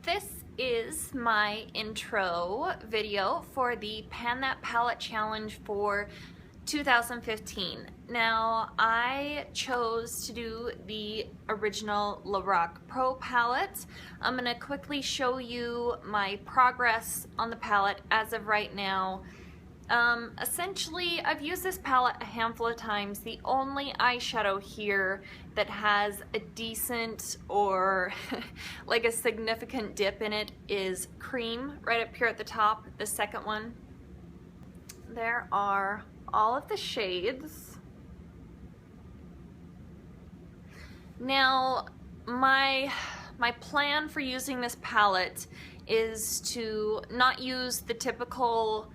this is my intro video for the Pan That Palette Challenge for 2015. Now, I chose to do the original LORAC Pro palette. I'm going to quickly show you my progress on the palette as of right now. Essentially, I've used this palette a handful of times. The only eyeshadow here that has a decent or like a significant dip in it is Cream, right up here at the top, the second one. There are all of the shades. Now, my plan for using this palette is to not use the typical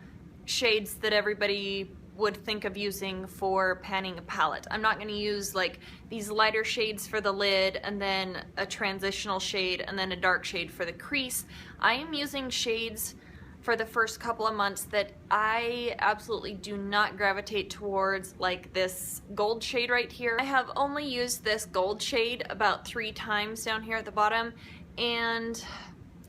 shades that everybody would think of using for panning a palette. I'm not going to use like these lighter shades for the lid and then a transitional shade and then a dark shade for the crease. I am using shades for the first couple of months that I absolutely do not gravitate towards, like this gold shade right here. I have only used this gold shade about 3 times down here at the bottom, and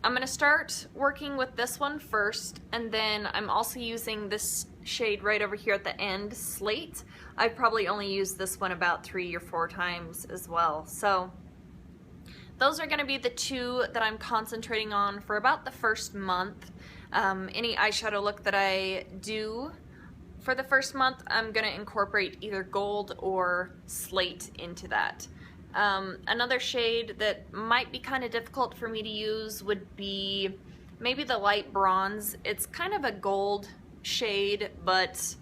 I'm gonna start working with this one first, and then I'm also using this shade right over here at the end, Slate. I've probably only used this one about 3 or 4 times as well. So those are gonna be the 2 that I'm concentrating on for about the first month. Any eyeshadow look that I do for the first month, I'm gonna incorporate either gold or slate into that. Another shade that might be kind of difficult for me to use would be maybe the light bronze. It's kind of a gold shade, but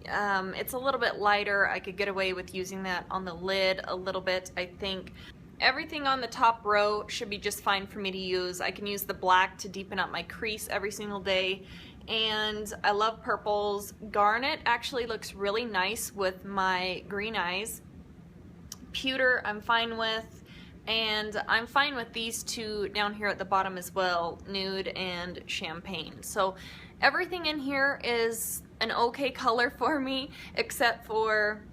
it's a little bit lighter. I could get away with using that on the lid a little bit, I think. Everything on the top row should be just fine for me to use. I can use the black to deepen up my crease every single day, and I love purples. Garnet actually looks really nice with my green eyes. Pewter I'm fine with, and I'm fine with these 2 down here at the bottom as well, nude and champagne. So everything in here is an okay color for me except for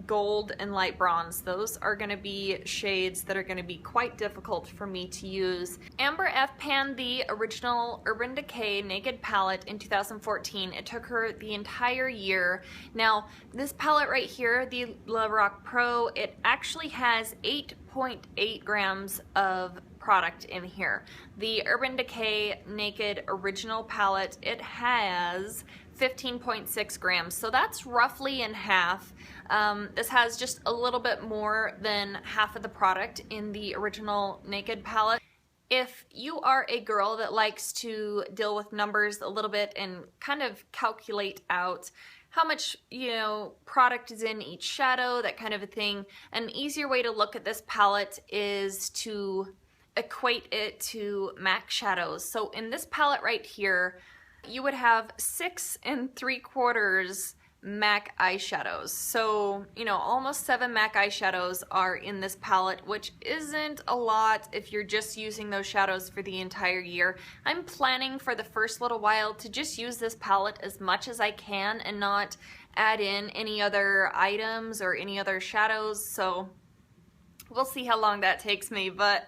gold and light bronze. Those are going to be shades that are going to be quite difficult for me to use. Amber F panned the original Urban Decay Naked palette in 2014. It took her the entire year. Now, this palette right here, the LORAC Pro, it actually has 8.8 grams of product in here. The Urban Decay Naked Original palette, it has 15.6 grams, so that's roughly in half. This has just a little bit more than half of the product in the original Naked palette. If you are a girl that likes to deal with numbers a little bit and kind of calculate out how much, product is in each shadow, that kind of a thing, an easier way to look at this palette is to equate it to MAC shadows. So in this palette right here, you would have 6 3/4 MAC eyeshadows. So, almost 7 MAC eyeshadows are in this palette, which isn't a lot if you're just using those shadows for the entire year. I'm planning for the first little while to just use this palette as much as I can and not add in any other items or any other shadows, so we'll see how long that takes me, but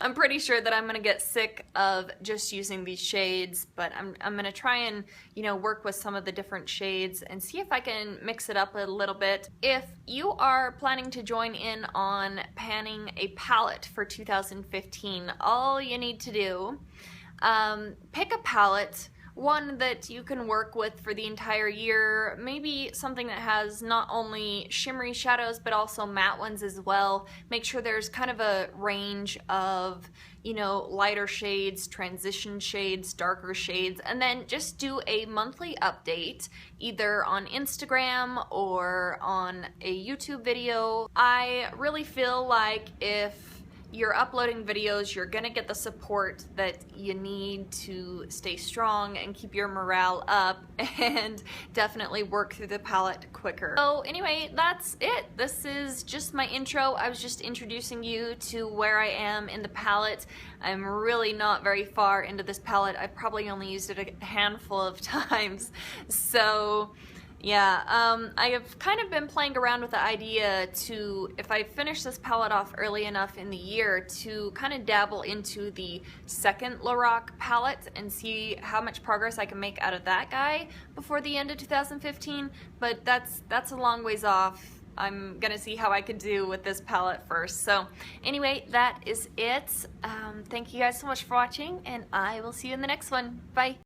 I'm pretty sure that I'm gonna get sick of just using these shades, but I'm gonna try and, work with some of the different shades and see if I can mix it up a little bit. If you are planning to join in on panning a palette for 2015, all you need to do, pick a palette, one that you can work with for the entire year, maybe something that has not only shimmery shadows but also matte ones as well. Make sure there's kind of a range of, lighter shades, transition shades, darker shades, and then just do a monthly update either on Instagram or on a YouTube video. I really feel like if you're uploading videos, you're gonna get the support that you need to stay strong and keep your morale up and definitely work through the palette quicker. So anyway, that's it. This is just my intro. I was just introducing you to where I am in the palette. I'm really not very far into this palette. I've probably only used it a handful of times. So Yeah, I have kind of been playing around with the idea to, if I finish this palette off early enough in the year, to kind of dabble into the second LORAC palette and see how much progress I can make out of that guy before the end of 2015, but that's a long ways off. I'm gonna see how I could do with this palette first. So anyway, that is it. Thank you guys so much for watching, and I will see you in the next one. Bye.